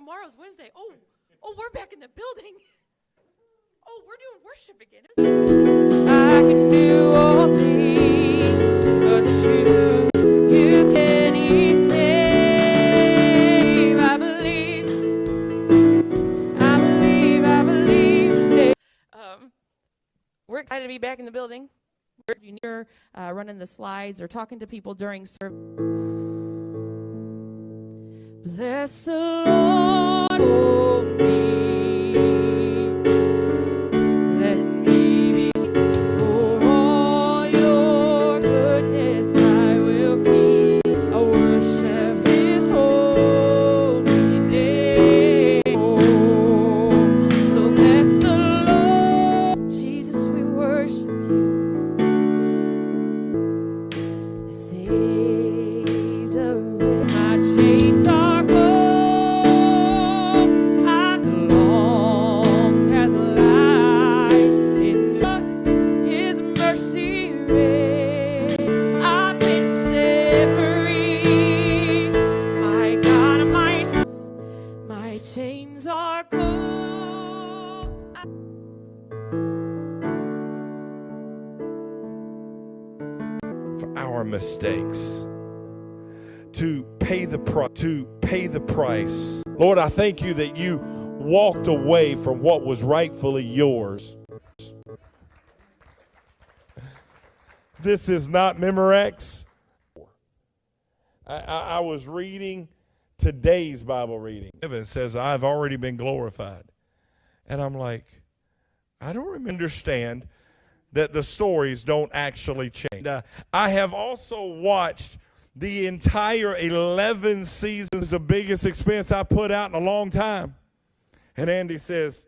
tomorrow's Wednesday. Oh, we're back in the building. Oh, we're doing worship again. I can do all things because it's true. You can even I believe. We're excited to be back in the building. If you're near running the slides or talking to people during service. Bless the Lord for me. Let me be for all your goodness. I will keep. I worship His holy name. So bless the Lord, Jesus. We worship You. Saved a wretch. My chains are. Chains are cold. For our mistakes, to pay the price. Lord, I thank You that You walked away from what was rightfully Yours. This is not Memorex. I was reading today's Bible reading. It says, I've already been glorified. And I'm like, I don't understand that the stories don't actually change. I have also watched the entire 11 seasons, the biggest expense I put out in a long time. And Andy says,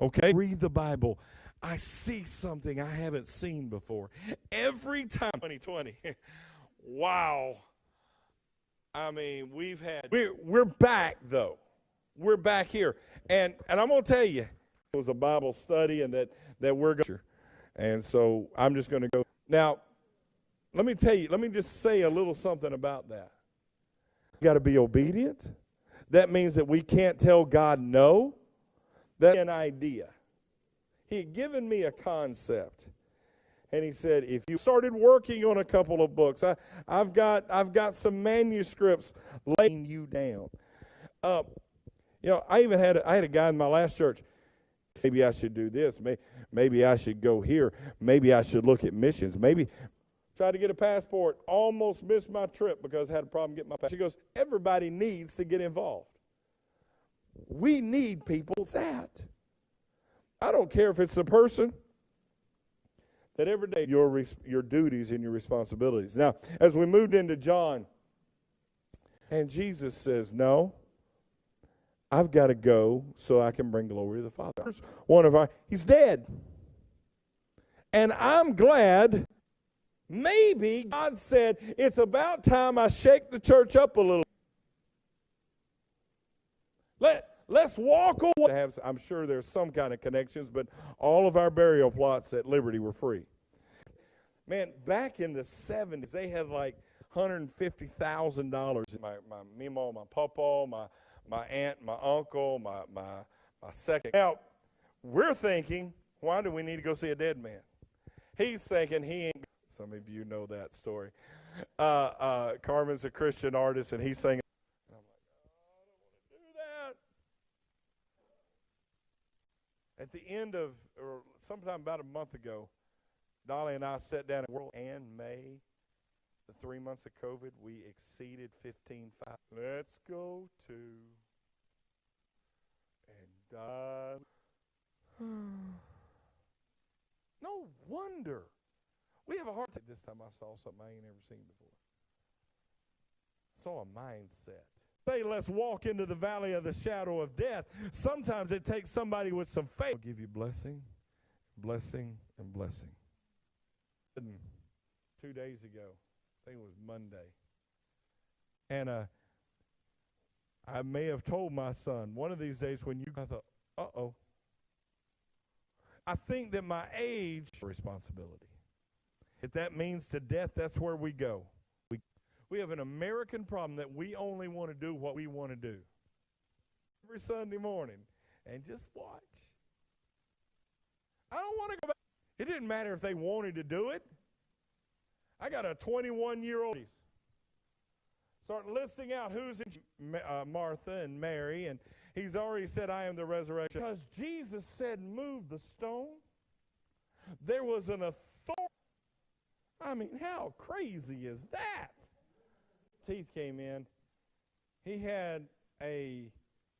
okay, read the Bible. I see something I haven't seen before. Every time, 2020, wow. I mean, we're back, though. We're back here. And I'm going to tell you, it was a Bible study and that we're going to. And so I'm just going to go. Now, let me just say a little something about that. You got to be obedient. That means that we can't tell God no. That's an idea. He had given me a concept. And he said, if you started working on a couple of books, I've got some manuscripts laying you down. I had a guy in my last church. Maybe I should do this. Maybe I should go here. Maybe I should look at missions. Maybe try to get a passport. Almost missed my trip because I had a problem getting my passport. She goes, everybody needs to get involved. We need people that. I don't care if it's the person. That every day your duties and your responsibilities. Now, as we moved into John, and Jesus says, no, I've got to go so I can bring glory to the Father. He's dead. And I'm glad, maybe God said, it's about time I shake the church up a little. Let's walk away. I'm sure there's some kind of connections, but all of our burial plots at Liberty were free. Man, back in the 70s, they had like $150,000. My Mimo, my pawpaw, my aunt, my uncle, my second. Now, we're thinking, why do we need to go see a dead man? He's thinking he ain't. Some of you know that story. Carmen's a Christian artist, and he's singing. At the end of, or sometime about a month ago, Dolly and I sat down and May, the 3 months of COVID, we exceeded 15,500. Let's go to and no wonder. We have a heart attack. This time I saw something I ain't never seen before. I saw a mindset. Say, let's walk into the valley of the shadow of death. Sometimes it takes somebody with some faith. I'll give you blessing, blessing, and blessing. 2 days ago, I think it was Monday, and I may have told my son, one of these days when I thought, uh-oh. I think that my age responsibility. If that means to death, that's where we go. We have an American problem that we only want to do what we want to do. every Sunday morning and just watch. I don't want to go back. It didn't matter if they wanted to do it. I got a 21-year-old. Start listing out who's in Martha and Mary, and he's already said, I am the resurrection. Because Jesus said, move the stone. There was an authority. I mean, how crazy is that? Teeth came in. He had a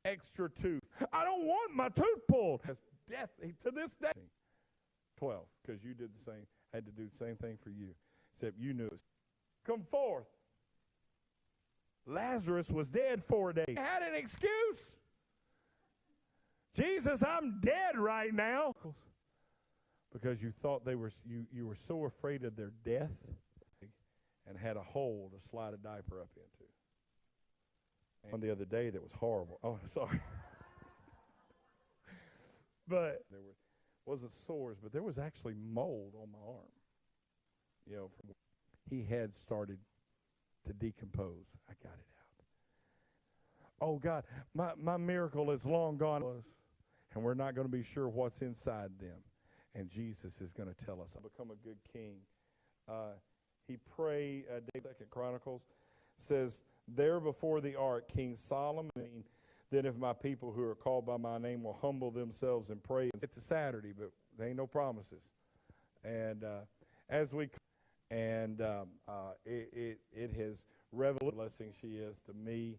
extra tooth. I don't want my tooth pulled. Death to this day. 12, because you did the same. Had to do the same thing for you, except you knew it. Come forth. Lazarus was dead 4 days. He had an excuse. Jesus, I'm dead right now. Because you thought they were, you were so afraid of their death and had a hole to slide a diaper up into. And the other day that was horrible. Oh, sorry. But there wasn't sores, but there was actually mold on my arm. You know, he had started to decompose. I got it out. Oh, God, my miracle is long gone. And we're not going to be sure what's inside them. And Jesus is going to tell us, I'll become a good king. He prayed, 2 Chronicles says, there before the ark, King Solomon, that if my people who are called by my name will humble themselves and pray. It's a Saturday, but there ain't no promises. And as we, and it has reveled blessing she is to me